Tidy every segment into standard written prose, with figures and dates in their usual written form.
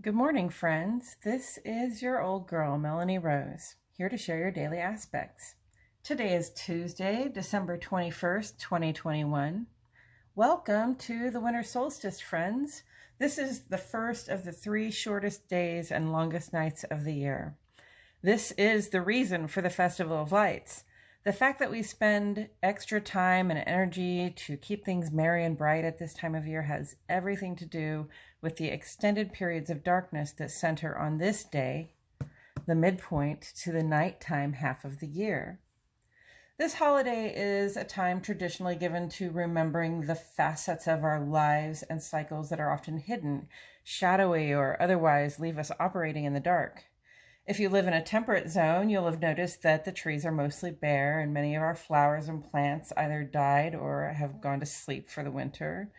Good morning, friends. This is your old girl, Melanie Rose, here to share your daily aspects. Today is Tuesday, December 21st, 2021. Welcome to the Winter Solstice, friends. This is the first of the 3 shortest days and longest nights of the year. This is the reason for the Festival of Lights. The fact that we spend extra time and energy to keep things merry and bright at this time of year has everything to do with the extended periods of darkness that center on this day, the midpoint to the nighttime half of the year. This holiday is a time traditionally given to remembering the facets of our lives and cycles that are often hidden, shadowy, or otherwise leave us operating in the dark. If you live in a temperate zone, you'll have noticed that the trees are mostly bare and many of our flowers and plants either died or have gone to sleep for the winter.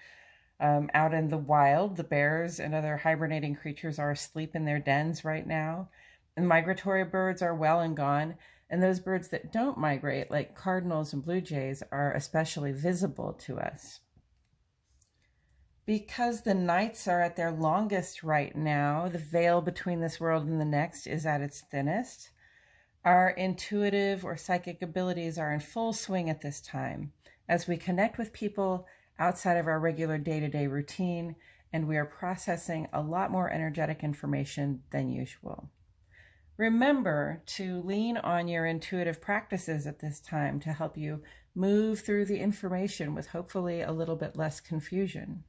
Out in the wild, the bears and other hibernating creatures are asleep in their dens right now. And migratory birds are well and gone, and those birds that don't migrate, like cardinals and blue jays, are especially visible to us. Because the nights are at their longest right now, the veil between this world and the next is at its thinnest. Our intuitive or psychic abilities are in full swing at this time as we connect with people outside of our regular day-to-day routine, and we are processing a lot more energetic information than usual. Remember to lean on your intuitive practices at this time to help you move through the information with hopefully a little bit less confusion.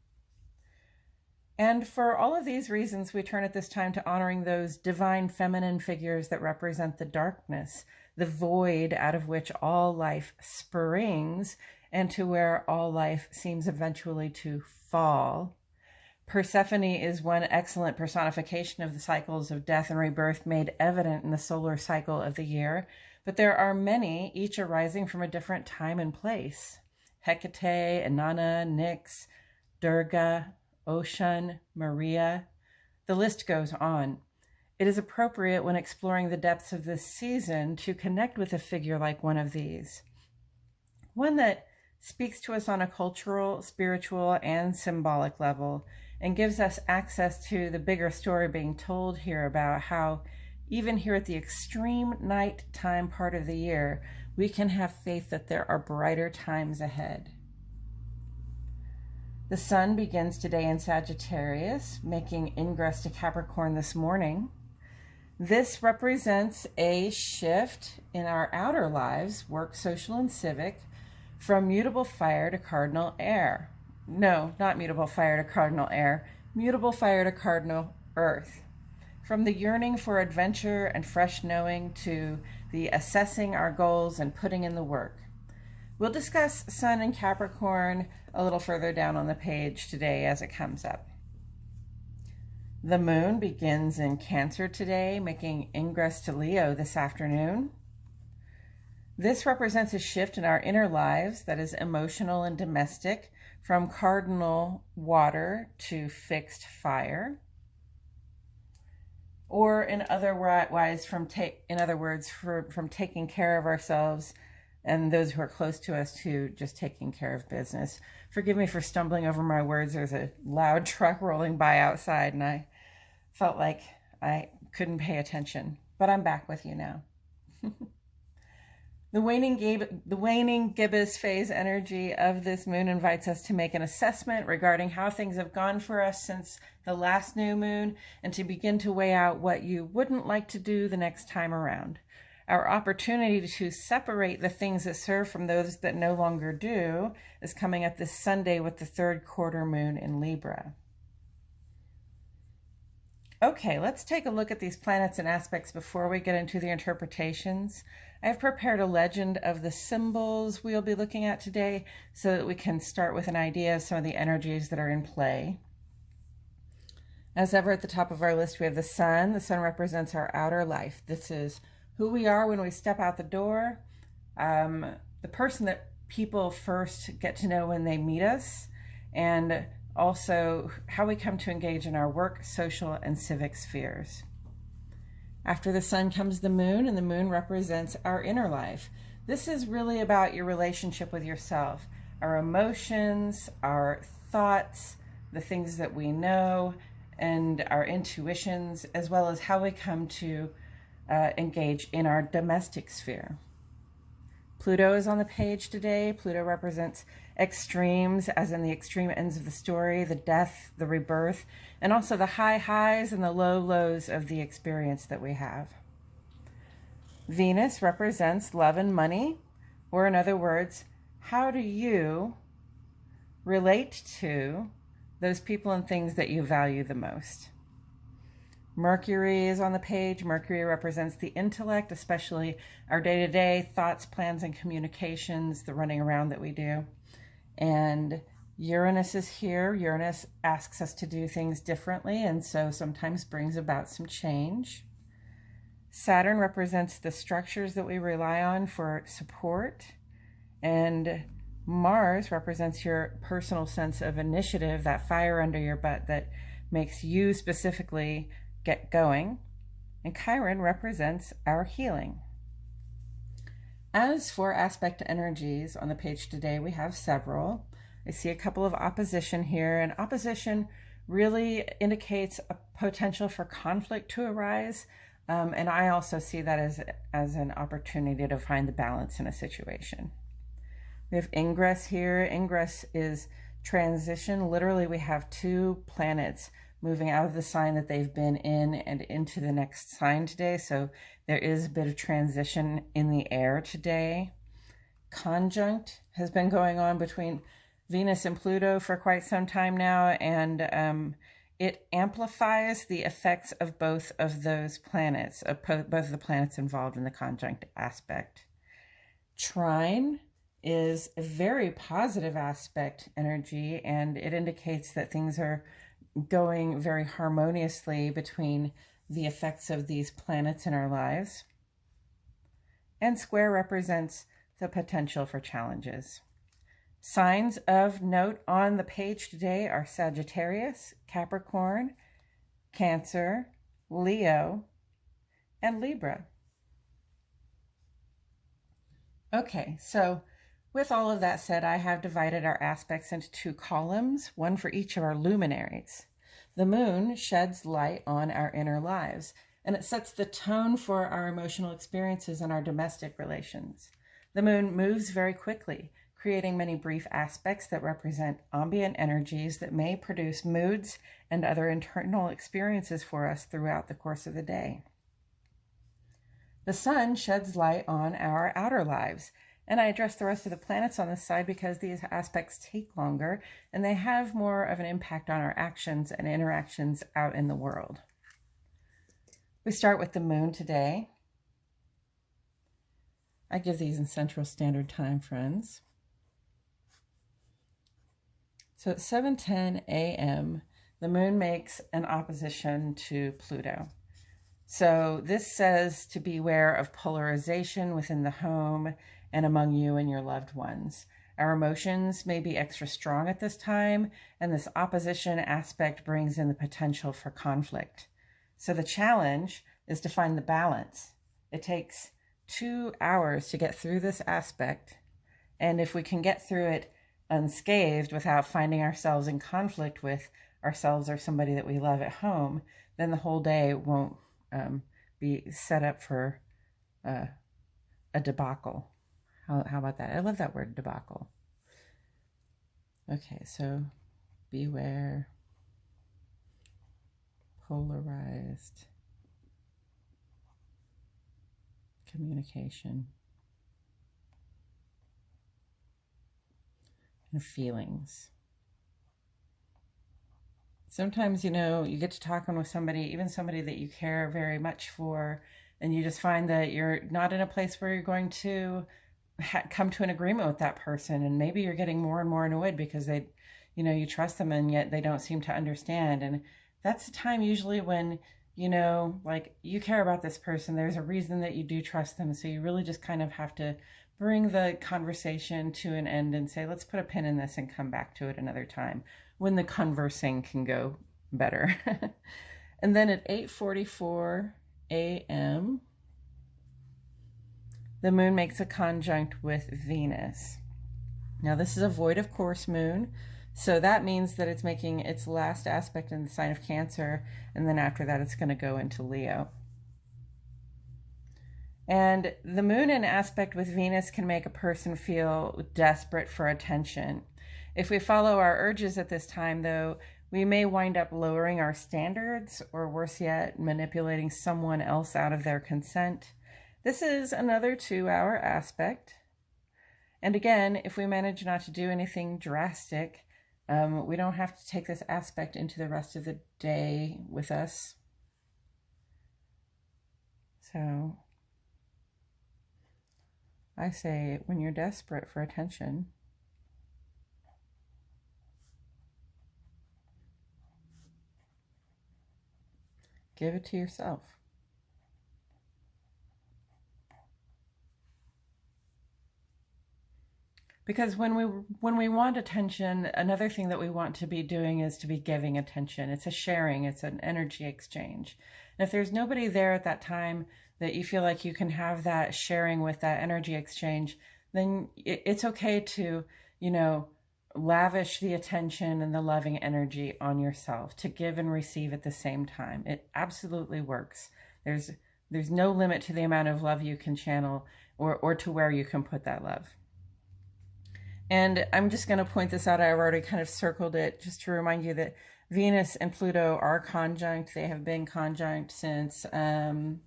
And for all of these reasons, we turn at this time to honoring those divine feminine figures that represent the darkness, the void out of which all life springs and to where all life seems eventually to fall. Persephone is one excellent personification of the cycles of death and rebirth made evident in the solar cycle of the year, but there are many, each arising from a different time and place. Hecate, Inanna, Nyx, Durga, Ocean, Maria, the list goes on. It is appropriate when exploring the depths of this season to connect with a figure like one of these. One that speaks to us on a cultural, spiritual, and symbolic level, and gives us access to the bigger story being told here about how, even here at the extreme nighttime part of the year, we can have faith that there are brighter times ahead. The sun begins today in Sagittarius, making ingress to Capricorn this morning. This represents a shift in our outer lives, work, social, and civic, from mutable fire to cardinal air. No, not mutable fire to cardinal air, mutable fire to cardinal earth. From the yearning for adventure and fresh knowing to the assessing our goals and putting in the work. We'll discuss Sun and Capricorn a little further down on the page today as it comes up. The moon begins in Cancer today, making ingress to Leo this afternoon. This represents a shift in our inner lives that is emotional and domestic, from cardinal water to fixed fire. Or in other words, from taking care of ourselves and those who are close to us to just taking care of business. Forgive me for stumbling over my words. There's a loud truck rolling by outside and I felt like I couldn't pay attention, but I'm back with you now. The waning gibbous phase energy of this moon invites us to make an assessment regarding how things have gone for us since the last new moon and to begin to weigh out what you wouldn't like to do the next time around. Our opportunity to separate the things that serve from those that no longer do is coming up this Sunday with the 3rd quarter moon in Libra. Okay, let's take a look at these planets and aspects before we get into the interpretations. I've prepared a legend of the symbols we'll be looking at today so that we can start with an idea of some of the energies that are in play. As ever, at the top of our list, we have the sun. The sun represents our outer life. This is who we are when we step out the door, the person that people first get to know when they meet us, and also how we come to engage in our work, social, and civic spheres. After the sun comes the moon, and the moon represents our inner life. This is really about your relationship with yourself, our emotions, our thoughts, the things that we know, and our intuitions, as well as how we come to engage in our domestic sphere. Pluto is on the page today. Pluto represents extremes, as in the extreme ends of the story, the death, the rebirth, and also the high highs and the low lows of the experience that we have. Venus represents love and money, or in other words, how do you relate to those people and things that you value the most? Mercury is on the page. Mercury represents the intellect, especially our day-to-day thoughts, plans, and communications, the running around that we do. And Uranus is here. Uranus asks us to do things differently, and so sometimes brings about some change. Saturn represents the structures that we rely on for support. And Mars represents your personal sense of initiative, that fire under your butt that makes you specifically get going. And Chiron represents our healing. As for aspect energies on the page today, we have several. I see a couple of opposition here, and opposition really indicates a potential for conflict to arise. And I also see that as an opportunity to find the balance in a situation. We have ingress here. Ingress is transition. Literally, we have two planets moving out of the sign that they've been in and into the next sign today. So there is a bit of transition in the air today. Conjunct has been going on between Venus and Pluto for quite some time now, and it amplifies the effects of both of those planets, both of the planets involved in the conjunct aspect. Trine is a very positive aspect energy, and it indicates that things are going very harmoniously between the effects of these planets in our lives. And square represents the potential for challenges. Signs of note on the page today are Sagittarius, Capricorn, Cancer, Leo, and Libra. Okay, so with all of that said, I have divided our aspects into two columns, one for each of our luminaries. The moon sheds light on our inner lives, and it sets the tone for our emotional experiences and our domestic relations. The moon moves very quickly, creating many brief aspects that represent ambient energies that may produce moods and other internal experiences for us throughout the course of the day. The sun sheds light on our outer lives, and I address the rest of the planets on this side because these aspects take longer and they have more of an impact on our actions and interactions out in the world. We start with the moon today. I give these in Central Standard Time, friends. So at 7:10 a.m., the moon makes an opposition to Pluto. So this says to beware of polarization within the home and among you and your loved ones. Our emotions may be extra strong at this time, and this opposition aspect brings in the potential for conflict. So the challenge is to find the balance. It takes 2 hours to get through this aspect, and if we can get through it unscathed without finding ourselves in conflict with ourselves or somebody that we love at home, then the whole day won't be set up for a debacle. How about that? I love that word, debacle. Okay, so beware, polarized communication and feelings. Sometimes, you get to talking with somebody, even somebody that you care very much for, and you just find that you're not in a place where you're going to come to an agreement with that person, and maybe you're getting more and more annoyed because they, you trust them and yet they don't seem to understand. And that's the time usually when, like, you care about this person, there's a reason that you do trust them, so you really just kind of have to bring the conversation to an end and say, let's put a pin in this and come back to it another time when the conversing can go better. And then at 8:44 a.m., the moon makes a conjunct with Venus. Now, this is a void of course moon, So that means that it's making its last aspect in the sign of Cancer, and then after that it's going to go into Leo. And the moon in aspect with Venus can make a person feel desperate for attention. If we follow our urges at this time, though, we may wind up lowering our standards, or worse yet, manipulating someone else out of their consent. This is another 2-hour aspect. And again, if we manage not to do anything drastic, we don't have to take this aspect into the rest of the day with us. So I say, when you're desperate for attention, give it to yourself. Because when we want attention, another thing that we want to be doing is to be giving attention. It's a sharing, it's an energy exchange. And if there's nobody there at that time that you feel like you can have that sharing with, that energy exchange, then it's okay to, lavish the attention and the loving energy on yourself, to give and receive at the same time. It absolutely works. There's no limit to the amount of love you can channel, or to where you can put that love. And I'm just going to point this out. I've already kind of circled it just to remind you that Venus and Pluto are conjunct. They have been conjunct since the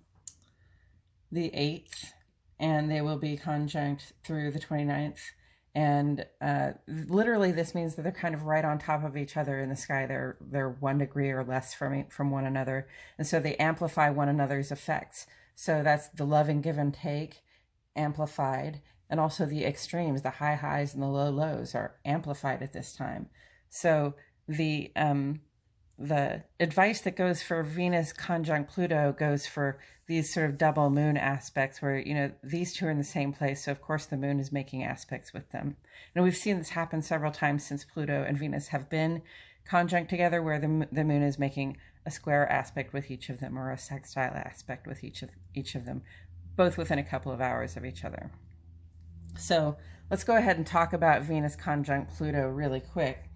8th, and they will be conjunct through the 29th. And literally this means that they're kind of right on top of each other in the sky. They're 1 degree or less from one another. And so they amplify one another's effects. So that's the love and give and take amplified. And also the extremes, the high highs and the low lows, are amplified at this time. So the advice that goes for Venus conjunct Pluto goes for these sort of double moon aspects where, these two are in the same place. So of course the moon is making aspects with them. And we've seen this happen several times since Pluto and Venus have been conjunct together, where the moon is making a square aspect with each of them, or a sextile aspect with each of them, both within a couple of hours of each other. So let's go ahead and talk about Venus conjunct Pluto really quick.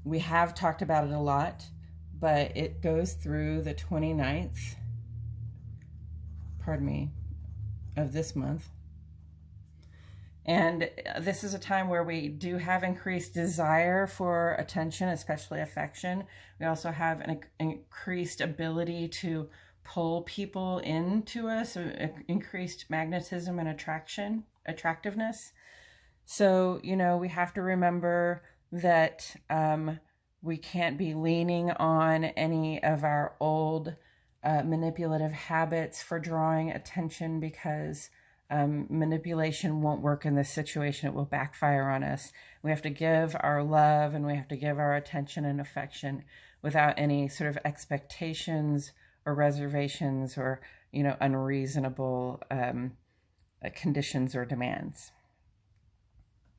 We have talked about it a lot, but it goes through the 29th, of this month. And this is a time where we do have increased desire for attention, especially affection. We also have an increased ability to pull people into us, increased magnetism and attractiveness. So, we have to remember that we can't be leaning on any of our old manipulative habits for drawing attention, because manipulation won't work in this situation. It will backfire on us. We have to give our love and we have to give our attention and affection without any sort of expectations or reservations or, unreasonable conditions or demands.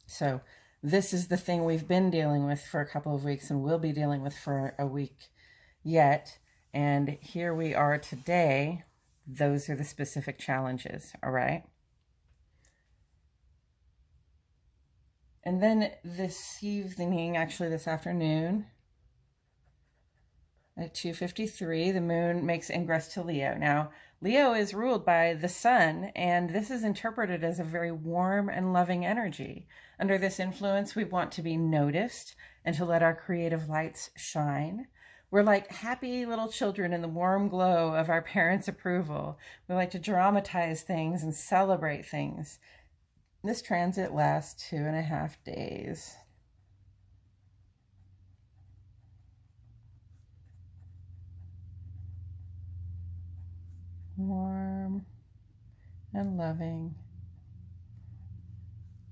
So this is the thing we've been dealing with for a couple of weeks and will be dealing with for a week yet. And here we are today. Those are the specific challenges, all right? And then this evening, actually this afternoon, at 2:53, the moon makes ingress to Leo. Now, Leo is ruled by the sun, and this is interpreted as a very warm and loving energy. Under this influence, we want to be noticed and to let our creative lights shine. We're like happy little children in the warm glow of our parents' approval. We like to dramatize things and celebrate things. This transit lasts 2.5 days. Warm and loving.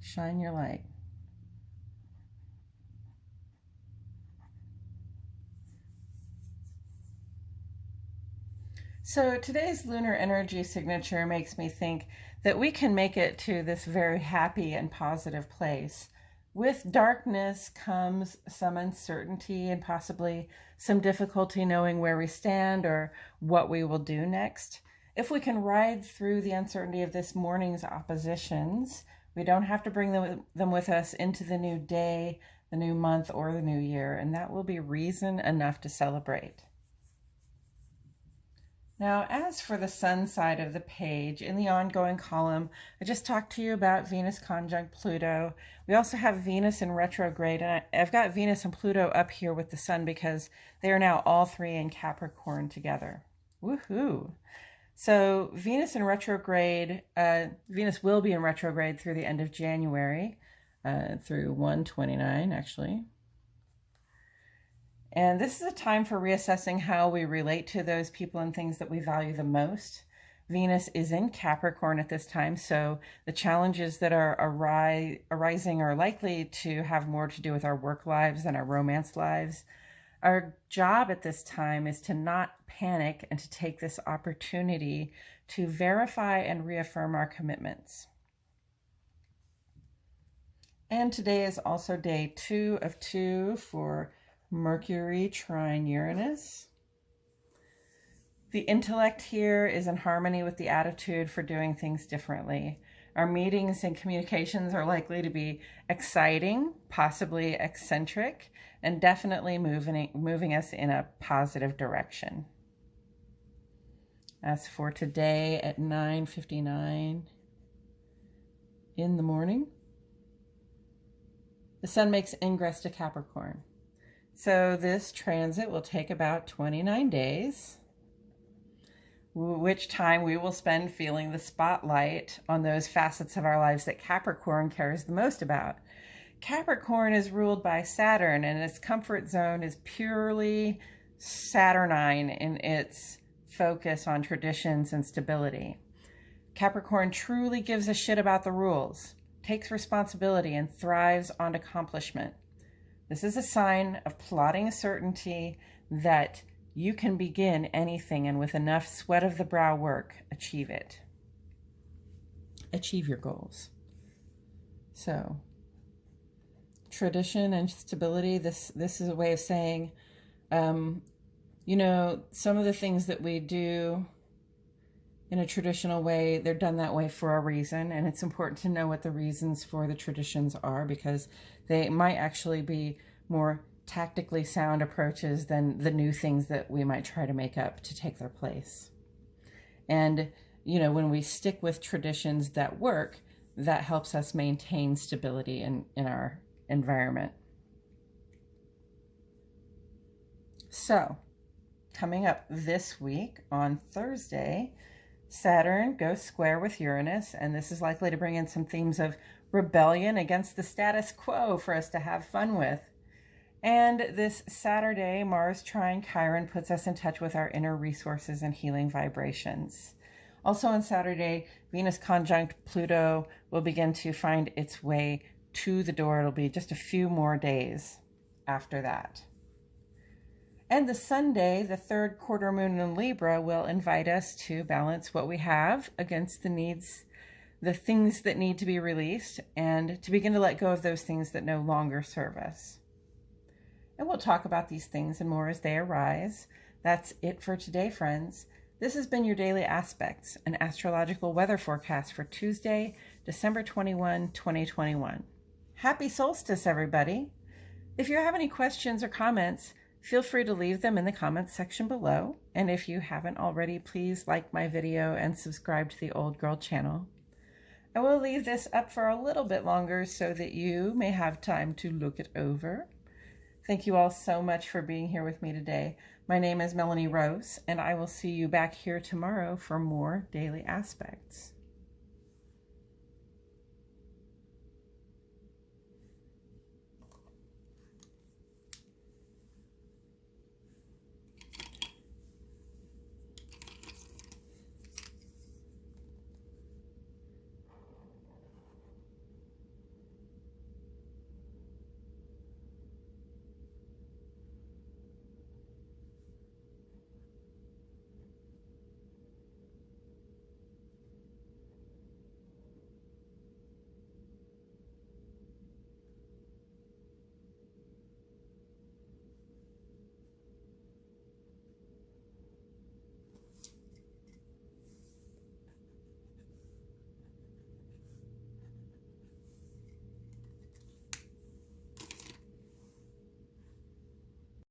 Shine your light. So today's lunar energy signature makes me think that we can make it to this very happy and positive place. With darkness comes some uncertainty and possibly some difficulty knowing where we stand or what we will do next. If we can ride through the uncertainty of this morning's oppositions, we don't have to bring them with us into the new day, the new month or the new year, and that will be reason enough to celebrate. Now, as for the sun side of the page, in the ongoing column, I just talked to you about Venus conjunct Pluto. We also have Venus in retrograde, and I've got Venus and Pluto up here with the sun because they are now all three in Capricorn together. Woohoo! So Venus in retrograde, Venus will be in retrograde through the end of January, through 1/29 actually. And this is a time for reassessing how we relate to those people and things that we value the most. Venus is in Capricorn at this time, so the challenges that are arising are likely to have more to do with our work lives than our romance lives. Our job at this time is to not panic and to take this opportunity to verify and reaffirm our commitments. And today is also day 2 of 2 for Mercury trine Uranus. The intellect here is in harmony with the attitude for doing things differently. Our meetings and communications are likely to be exciting, possibly eccentric, and definitely moving us in a positive direction. As for today at 9:59 in the morning, the sun makes ingress to Capricorn. So this transit will take about 29 days, which time we will spend feeling the spotlight on those facets of our lives that Capricorn cares the most about. Capricorn is ruled by Saturn, and its comfort zone is purely Saturnine in its focus on traditions and stability. Capricorn truly gives a shit about the rules, takes responsibility, and thrives on accomplishment. This is a sign of plodding certainty that you can begin anything and with enough sweat of the brow work, achieve it. Achieve your goals. So, tradition and stability, this is a way of saying, you know, some of the things that we do in a traditional way, they're done that way for a reason, and it's important to know what the reasons for the traditions are, because they might actually be more tactically sound approaches than the new things that we might try to make up to take their place. And, you know, when we stick with traditions that work, that helps us maintain stability in our environment. So, coming up this week on Thursday, Saturn goes square with Uranus, and this is likely to bring in some themes of rebellion against the status quo for us to have fun with. And this Saturday, Mars trine Chiron puts us in touch with our inner resources and healing vibrations. Also on Saturday, Venus conjunct Pluto will begin to find its way to the door. It'll be just a few more days after that. And the Sunday, the third quarter moon in Libra, will invite us to balance what we have against the needs, the things that need to be released, and to begin to let go of those things that no longer serve us. And we'll talk about these things and more as they arise. That's it for today, friends. This has been your Daily Aspects, an astrological weather forecast for Tuesday, December 21, 2021. Happy solstice, everybody. If you have any questions or comments, feel free to leave them in the comments section below. And if you haven't already, please like my video and subscribe to the Old Girl channel. I will leave this up for a little bit longer so that you may have time to look it over. Thank you all so much for being here with me today. My name is Melanie Rose, and I will see you back here tomorrow for more Daily Aspects.